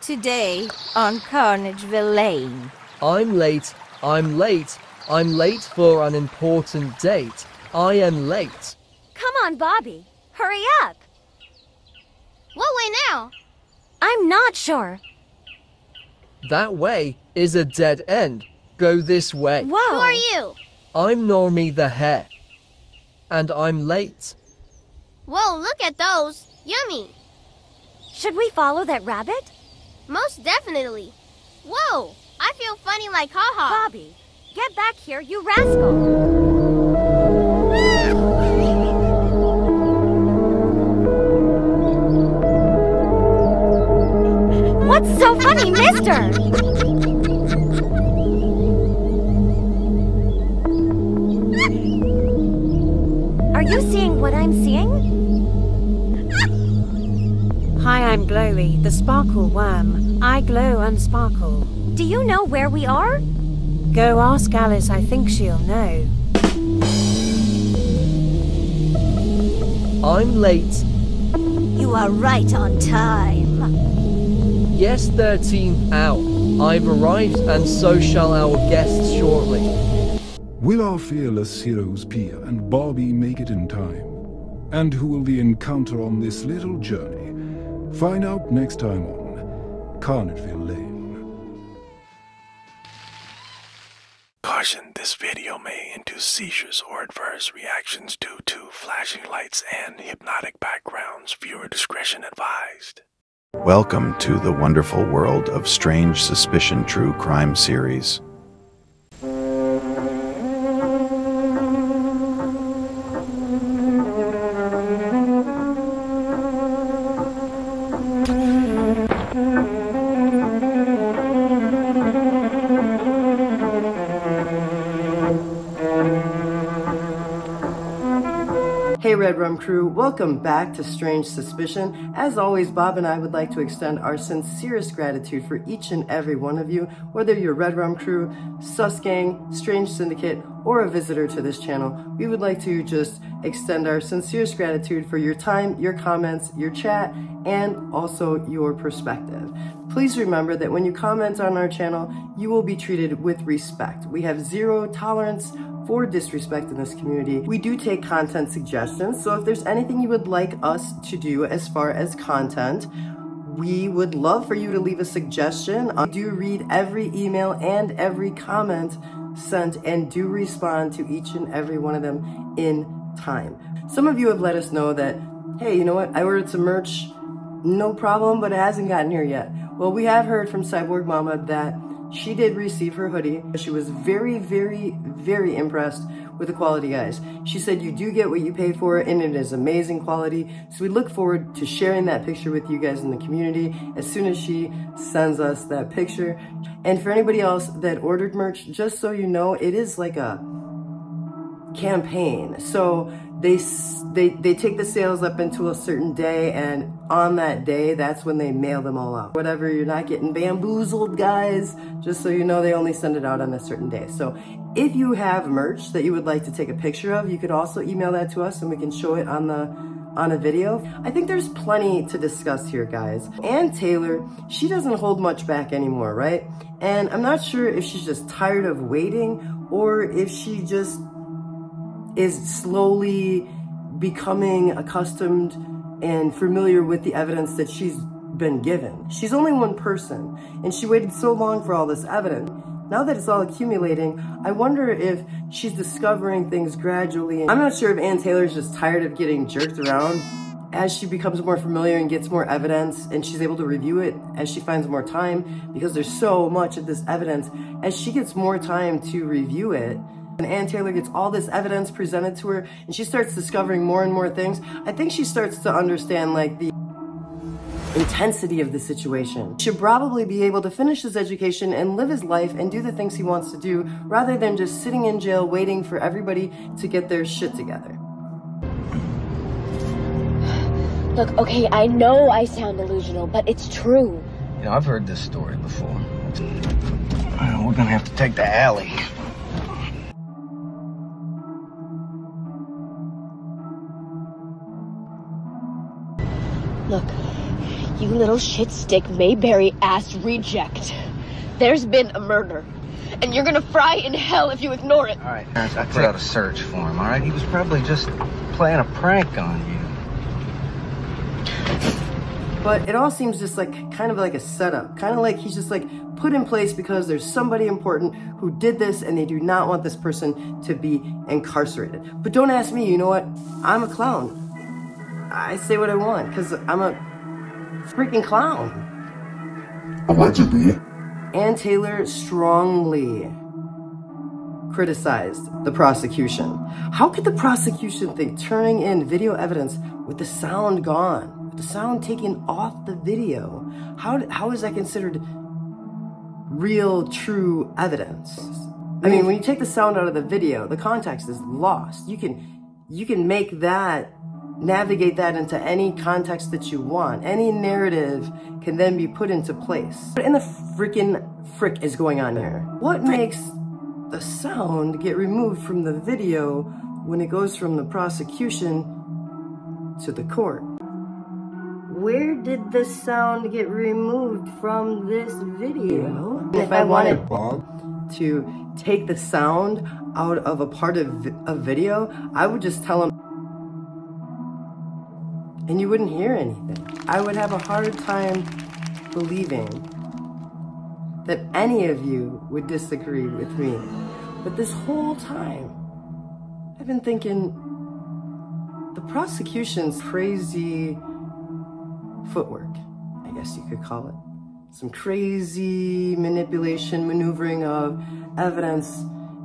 Today on Carnageville Lane. I'm late. I'm late. I'm late for an important date. I am late. Come on, Bobby. Hurry up. What way now? I'm not sure. That way is a dead end. Go this way. Whoa. Who are you? I'm Normie the Hare. And I'm late. Whoa, look at those. Yummy. Should we follow that rabbit? Most definitely. Whoa, I feel funny like Ha-Ha. Bobby, get back here, you rascal. What's so funny, mister? Are you seeing what I'm seeing? Hi, I'm Glowy, the sparkle worm. I glow and sparkle. Do you know where we are? Go ask Alice, I think she'll know. I'm late. You are right on time. Yes, 13th hour. I've arrived and so shall our guests shortly. Will our fearless heroes Pia and Bobby make it in time? And who will we encounter on this little journey? Find out next time on Carnageville Lane. Caution, this video may induce seizures or adverse reactions due to flashing lights and hypnotic backgrounds. Viewer discretion advised. Welcome to the wonderful world of Strange Suspicion True Crime Series. Hey Red Rum crew, welcome back to Strange Suspicion. As always, Bob and I would like to extend our sincerest gratitude for each and every one of you, whether you're Red Rum crew, Sus Gang, Strange Syndicate, or a visitor to this channel. We would like to just extend our sincerest gratitude for your time, your comments, your chat, and also your perspective. Please remember that when you comment on our channel, you will be treated with respect. We have zero tolerance for disrespect in this community. We do take content suggestions, so if there's anything you would like us to do as far as content, we would love for you to leave a suggestion. I do read every email and every comment sent and do respond to each and every one of them in time. Some of you have let us know that, hey, you know what, I ordered some merch, no problem, but it hasn't gotten here yet. Well, we have heard from Cyborg Mama that she did receive her hoodie. She was very, very, very impressed with the quality, guys. She said you do get what you pay for, and it is amazing quality. So we look forward to sharing that picture with you guys in the community as soon as she sends us that picture. And for anybody else that ordered merch, just so you know, it is like a campaign. So they take the sales up into a certain day, and on that day, that's when they mail them all out. Whatever, you're not getting bamboozled, guys. Just so you know, they only send it out on a certain day. So if you have merch that you would like to take a picture of, you could also email that to us and we can show it on a video. I think there's plenty to discuss here, guys. Ann Taylor, she doesn't hold much back anymore, right? And I'm not sure if she's just tired of waiting or if she just is slowly becoming accustomed and familiar with the evidence that she's been given. She's only one person, and she waited so long for all this evidence. Now that it's all accumulating, I wonder if she's discovering things gradually. I'm not sure if Ann Taylor's just tired of getting jerked around. As she becomes more familiar and gets more evidence, and she's able to review it as she finds more time, because there's so much of this evidence, as she gets more time to review it, and Ann Taylor gets all this evidence presented to her, and she starts discovering more and more things, I think she starts to understand like the intensity of the situation. She should probably be able to finish his education and live his life and do the things he wants to do, rather than just sitting in jail waiting for everybody to get their shit together. Look, okay, I know I sound delusional, but it's true. You know, I've heard this story before. We're gonna have to take the alley. Look, You little shit stick Mayberry ass reject. There's been a murder. And you're gonna fry in hell if you ignore it. All right, I put out a search for him, all right? He was probably just playing a prank on you. But it all seems just like kind of like a setup. Kind of like he's just like put in place because there's somebody important who did this and they do not want this person to be incarcerated. But don't ask me, you know what? I'm a clown. I say what I want because I'm a freaking clown. Allegedly. Ann Taylor strongly criticized the prosecution. How could the prosecution think turning in video evidence with the sound gone, with the sound taken off the video, how is that considered real, true evidence? I mean, when you take the sound out of the video, the context is lost. You can make that, navigate that into any context that you want. Any narrative can then be put into place. What in the freaking frick is going on here? What makes the sound get removed from the video when it goes from the prosecution to the court? Where did the sound get removed from this video? If I wanted Bob to take the sound out of a part of a video, I would just tell him, and you wouldn't hear anything. I would have a hard time believing that any of you would disagree with me. But this whole time, I've been thinking, the prosecution's crazy footwork, I guess you could call it. Some crazy manipulation, maneuvering of evidence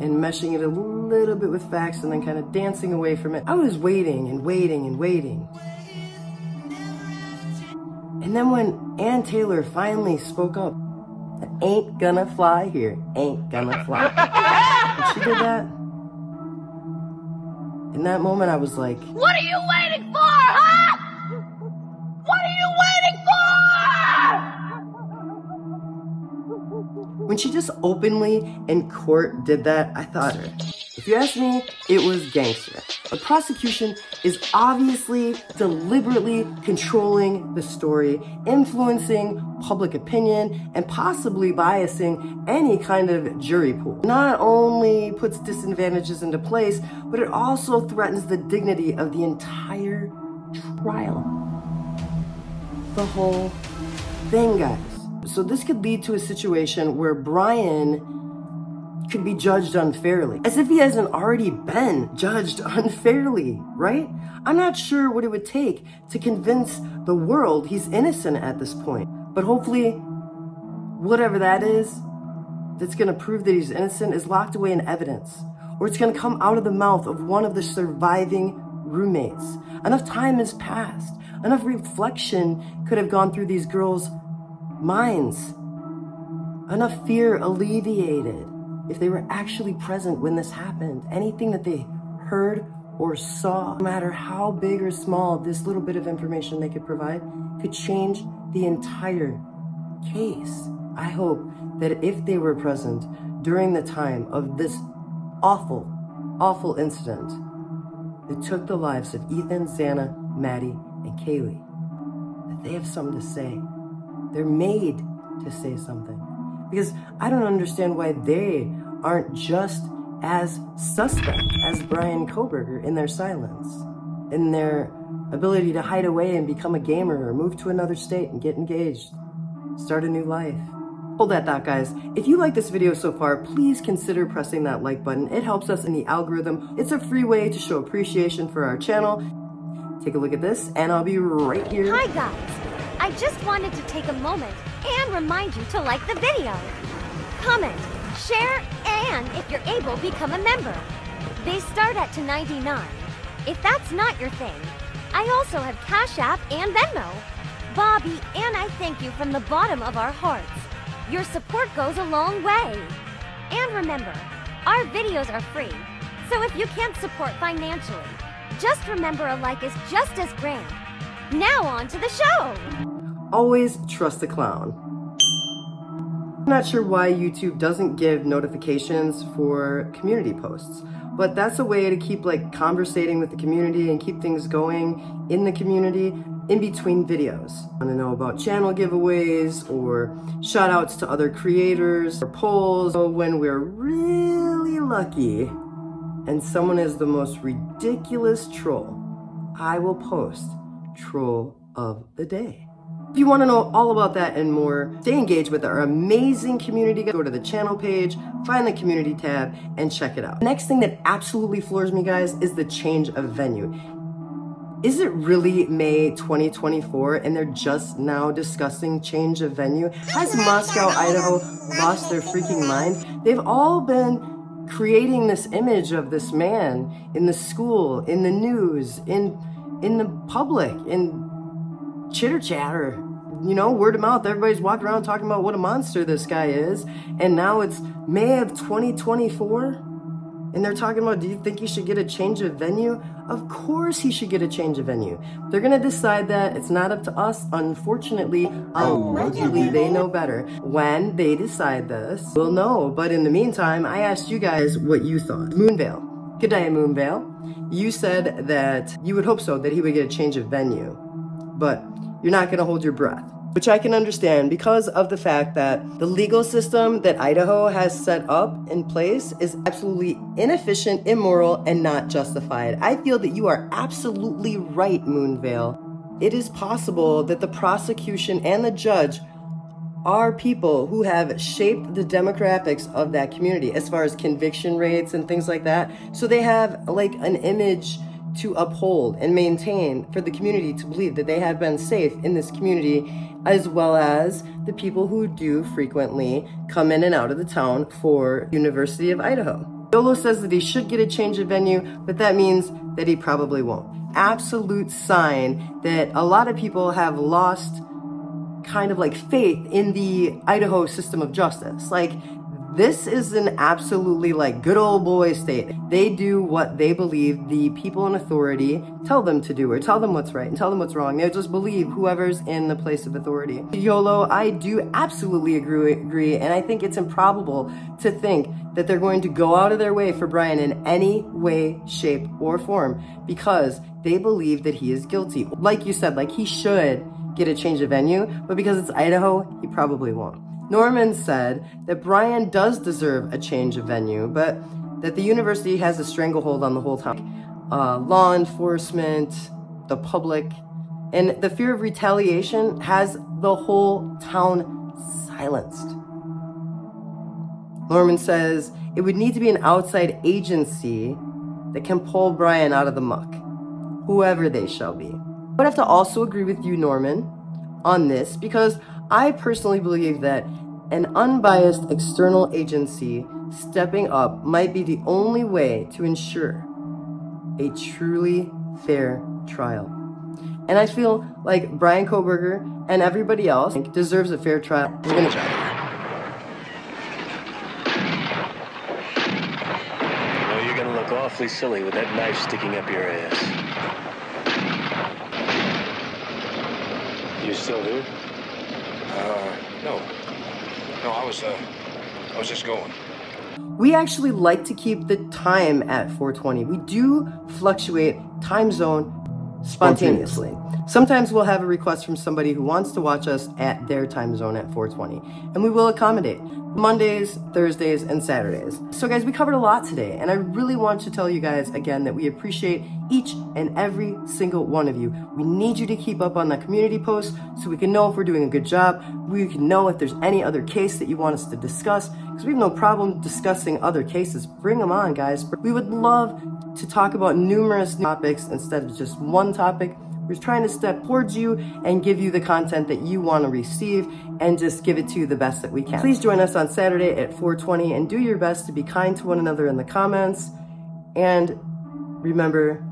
and meshing it a little bit with facts and then kind of dancing away from it. I was waiting and waiting and waiting. And then when Ann Taylor finally spoke up, ain't gonna fly here, ain't gonna fly. When she did that, in that moment I was like, What are you waiting for, huh? What are you waiting for? when she just openly in court did that, I thought, if you ask me, it was gangster. The prosecution is obviously deliberately controlling the story, influencing public opinion, and possibly biasing any kind of jury pool. Not only puts disadvantages into place, but it also threatens the dignity of the entire trial. The whole thing, guys. So this could lead to a situation where Brian could be judged unfairly, as if he hasn't already been judged unfairly, right? I'm not sure what it would take to convince the world he's innocent at this point, but hopefully whatever that is that's gonna prove that he's innocent is locked away in evidence, or it's gonna come out of the mouth of one of the surviving roommates. Enough time has passed, enough reflection could have gone through these girls' minds, enough fear alleviated. If they were actually present when this happened, anything that they heard or saw, no matter how big or small this little bit of information they could provide, could change the entire case. I hope that if they were present during the time of this awful, awful incident that took the lives of Ethan, Xana, Maddie, and Kaylee, that they have something to say. They're made to say something. Because I don't understand why they aren't just as suspect as Brian Kohberger in their silence, in their ability to hide away and become a gamer or move to another state and get engaged, start a new life. Hold that thought, guys. If you like this video so far, please consider pressing that like button. It helps us in the algorithm. It's a free way to show appreciation for our channel. Take a look at this, and I'll be right here. Hi, guys. I just wanted to take a moment and remind you to like the video, comment, share, and if you're able, become a member. They start at $2.99. If that's not your thing, I also have Cashapp and Venmo. Bobby and I thank you from the bottom of our hearts. Your support goes a long way. And remember, our videos are free, so if you can't support financially, just remember a like is just as grand. Now on to the show! Always trust the clown. I'm not sure why YouTube doesn't give notifications for community posts, but that's a way to keep like conversating with the community and keep things going in the community. in between videos. Want to know about channel giveaways or shout outs to other creators or polls. So when we're really lucky and someone is the most ridiculous troll, I will post Troll of the Day. If you want to know all about that and more, stay engaged with our amazing community. Go to the channel page, find the community tab, and check it out. The next thing that absolutely floors me, guys, is the change of venue. Is it really May 2024 and they're just now discussing change of venue? Has Moscow, Idaho lost their freaking mind? They've all been creating this image of this man in the school, in the news, in the public, in chitter chatter, you know, word of mouth. Everybody's walking around talking about what a monster this guy is. And now it's May of 2024 and they're talking about, do you think he should get a change of venue? Of course he should get a change of venue. They're gonna decide that. It's not up to us. Unfortunately, allegedly, they know better. When they decide this, we'll know. But in the meantime, I asked you guys what you thought. Moonvale. Good day, Moonvale. You said that you would hope so, that he would get a change of venue. But you're not gonna hold your breath, which I can understand because of the fact that the legal system that Idaho has set up in place is absolutely inefficient, immoral, and not justified. I feel that you are absolutely right, Moonvale. It is possible that the prosecution and the judge are people who have shaped the demographics of that community as far as conviction rates and things like that. So they have like an image to uphold and maintain for the community to believe that they have been safe in this community, as well as the people who do frequently come in and out of the town for University of Idaho. Yolo says that he should get a change of venue, but that means that he probably won't. Absolute sign that a lot of people have lost kind of like faith in the Idaho system of justice. Like, this is an absolutely like good old boy state. They do what they believe the people in authority tell them to do, or tell them what's right and tell them what's wrong. They just believe whoever's in the place of authority. YOLO, I do absolutely agree, and I think it's improbable to think that they're going to go out of their way for Brian in any way, shape, or form because they believe that he is guilty. Like you said, like he should get a change of venue, but because it's Idaho, he probably won't. Norman said that Brian does deserve a change of venue, but that the university has a stranglehold on the whole town. Law enforcement, the public, and the fear of retaliation has the whole town silenced. Norman says it would need to be an outside agency that can pull Brian out of the muck, whoever they shall be. I would have to also agree with you, Norman, on this, because I personally believe that an unbiased external agency stepping up might be the only way to ensure a truly fair trial. And I feel like Brian Kohberger and everybody else deserves a fair trial. We're gonna Well, you're gonna look awfully silly with that knife sticking up your ass. You still here? No. No, I was just going. We actually like to keep the time at 420. We do fluctuate time zone spontaneously. Sometimes we'll have a request from somebody who wants to watch us at their time zone at 420, and we will accommodate Mondays, Thursdays, and Saturdays. So guys, we covered a lot today, and I really want to tell you guys again that we appreciate each and every single one of you. We need you to keep up on the community posts so we can know if we're doing a good job. We can know if there's any other case that you want us to discuss, because we have no problem discussing other cases. Bring them on, guys. We would love to talk about numerous topics instead of just one topic. We're trying to step towards you and give you the content that you want to receive and just give it to you the best that we can. Please join us on Saturday at 420 and do your best to be kind to one another in the comments. And remember,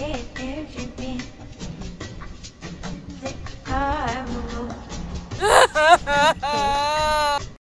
Where have you been?